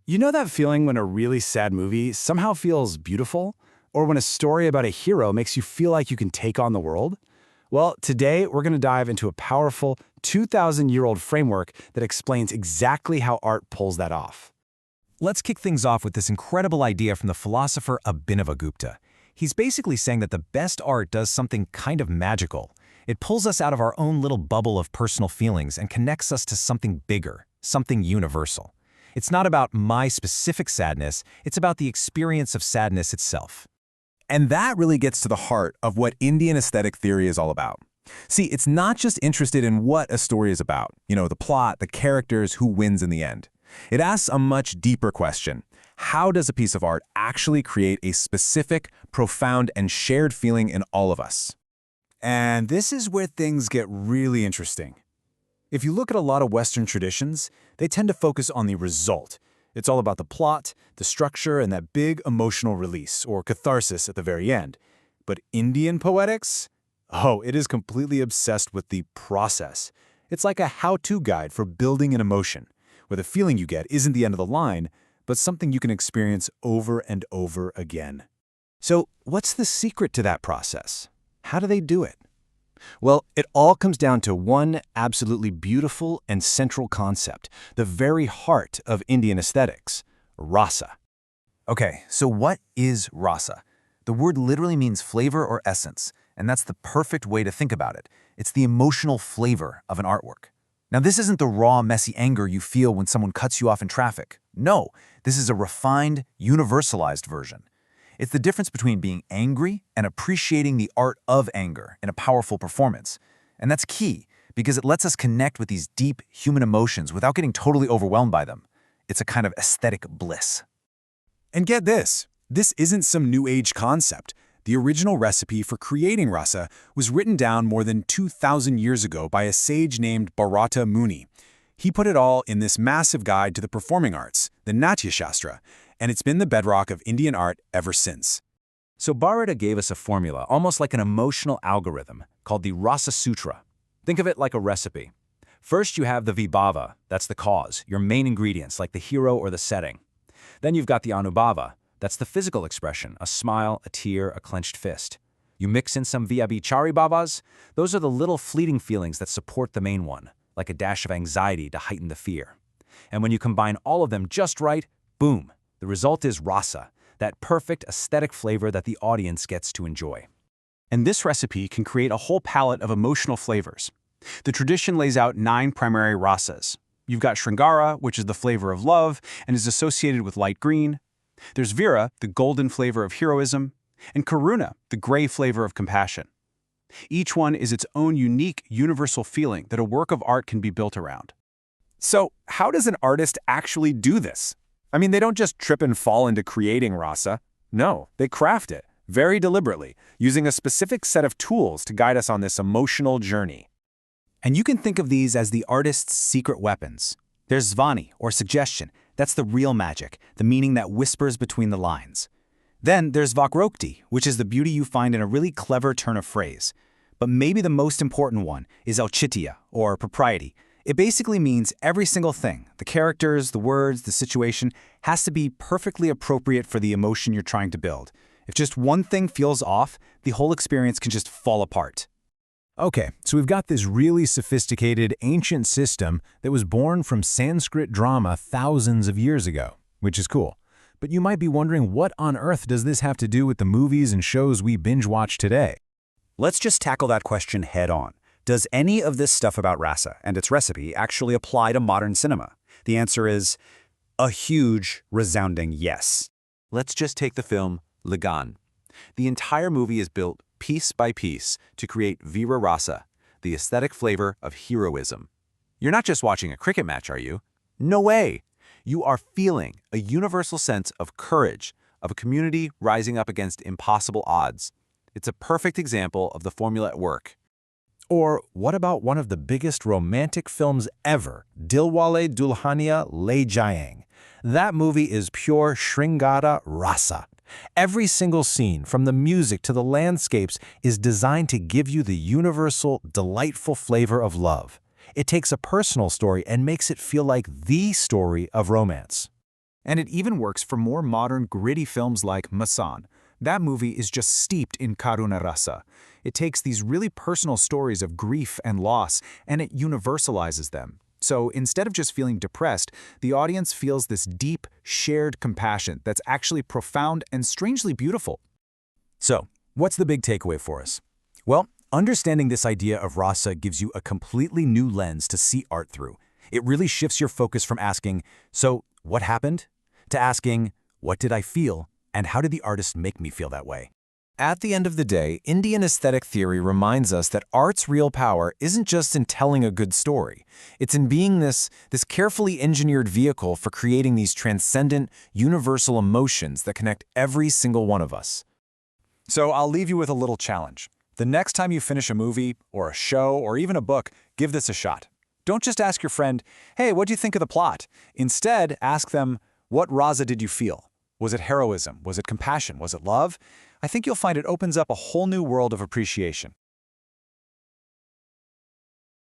You know that feeling when a really sad movie somehow feels beautiful? Or when a story about a hero makes you feel like you can take on the world? Well, today we're going to dive into a powerful 2,000-year-old framework that explains exactly how art pulls that off. Let's kick things off with this incredible idea from the philosopher Abhinavagupta. He's basically saying that the best art does something kind of magical. It pulls us out of our own little bubble of personal feelings and connects us to something bigger, something universal. It's not about my specific sadness, it's about the experience of sadness itself. And that really gets to the heart of what Indian aesthetic theory is all about. See, it's not just interested in what a story is about, the plot, the characters, who wins in the end. It asks a much deeper question. How does a piece of art actually create a specific, profound, and shared feeling in all of us? And this is where things get really interesting. If you look at a lot of Western traditions, they tend to focus on the result. It's all about the plot, the structure, and that big emotional release, or catharsis at the very end. But Indian poetics? Oh, it is completely obsessed with the process. It's like a how-to guide for building an emotion, where the feeling you get isn't the end of the line, but something you can experience over and over again. So, what's the secret to that process? How do they do it? Well, it all comes down to one absolutely beautiful and central concept, the very heart of Indian aesthetics: rasa. Okay, so what is rasa? The word literally means flavor or essence, and that's the perfect way to think about it. It's the emotional flavor of an artwork. Now, this isn't the raw, messy anger you feel when someone cuts you off in traffic. No, this is a refined, universalized version. It's the difference between being angry and appreciating the art of anger in a powerful performance. And that's key, because it lets us connect with these deep human emotions without getting totally overwhelmed by them. It's a kind of aesthetic bliss. And get this isn't some new age concept. The original recipe for creating rasa was written down more than 2,000 years ago by a sage named Bharata Muni. He put it all in this massive guide to the performing arts, the Natya Shastra, and it's been the bedrock of Indian art ever since. So Bharata gave us a formula, almost like an emotional algorithm, called the Rasa Sutra. Think of it like a recipe. First, you have the vibhava, that's the cause, your main ingredients, like the hero or the setting. Then you've got the anubhava, that's the physical expression, a smile, a tear, a clenched fist. You mix in some vyabhichari bhavas, those are the little fleeting feelings that support the main one, like a dash of anxiety to heighten the fear. And when you combine all of them just right, boom, the result is rasa, that perfect aesthetic flavor that the audience gets to enjoy. And this recipe can create a whole palette of emotional flavors. The tradition lays out 9 primary rasas. You've got Shringara, which is the flavor of love and is associated with light green. There's Vira, the golden flavor of heroism, and Karuna, the gray flavor of compassion. Each one is its own unique, universal feeling that a work of art can be built around. So, how does an artist actually do this? I mean, they don't just trip and fall into creating rasa. No, they craft it, very deliberately, using a specific set of tools to guide us on this emotional journey. And you can think of these as the artist's secret weapons. There's zvani, or suggestion. That's the real magic, the meaning that whispers between the lines. Then there's vakrokti, which is the beauty you find in a really clever turn of phrase. But maybe the most important one is auchitya, or propriety. It basically means every single thing, the characters, the words, the situation, has to be perfectly appropriate for the emotion you're trying to build. If just one thing feels off, the whole experience can just fall apart. Okay, so we've got this really sophisticated, ancient system that was born from Sanskrit drama thousands of years ago, which is cool. But you might be wondering, what on earth does this have to do with the movies and shows we binge-watch today? Let's just tackle that question head-on. Does any of this stuff about rasa and its recipe actually apply to modern cinema? The answer is a huge, resounding yes. Let's just take the film Lagan. The entire movie is built piece by piece to create Vira Rasa, the aesthetic flavor of heroism. You're not just watching a cricket match, are you? No way! You are feeling a universal sense of courage, of a community rising up against impossible odds. It's a perfect example of the formula at work. Or what about one of the biggest romantic films ever, Dilwale Dulhania Le Jayenge? That movie is pure Shringara Rasa. Every single scene, from the music to the landscapes, is designed to give you the universal, delightful flavor of love. It takes a personal story and makes it feel like the story of romance. And it even works for more modern, gritty films like Masan. That movie is just steeped in karuna rasa. It takes these really personal stories of grief and loss, and it universalizes them. So instead of just feeling depressed, the audience feels this deep, shared compassion that's actually profound and strangely beautiful. So, what's the big takeaway for us? Well, understanding this idea of rasa gives you a completely new lens to see art through. It really shifts your focus from asking, so what happened? To asking, what did I feel? And how did the artist make me feel that way? At the end of the day, Indian aesthetic theory reminds us that art's real power isn't just in telling a good story. It's in being this carefully engineered vehicle for creating these transcendent, universal emotions that connect every single one of us. So I'll leave you with a little challenge. The next time you finish a movie, or a show, or even a book, give this a shot. Don't just ask your friend, hey, what do you think of the plot? Instead, ask them, what rasa did you feel? Was it heroism? Was it compassion? Was it love? I think you'll find it opens up a whole new world of appreciation.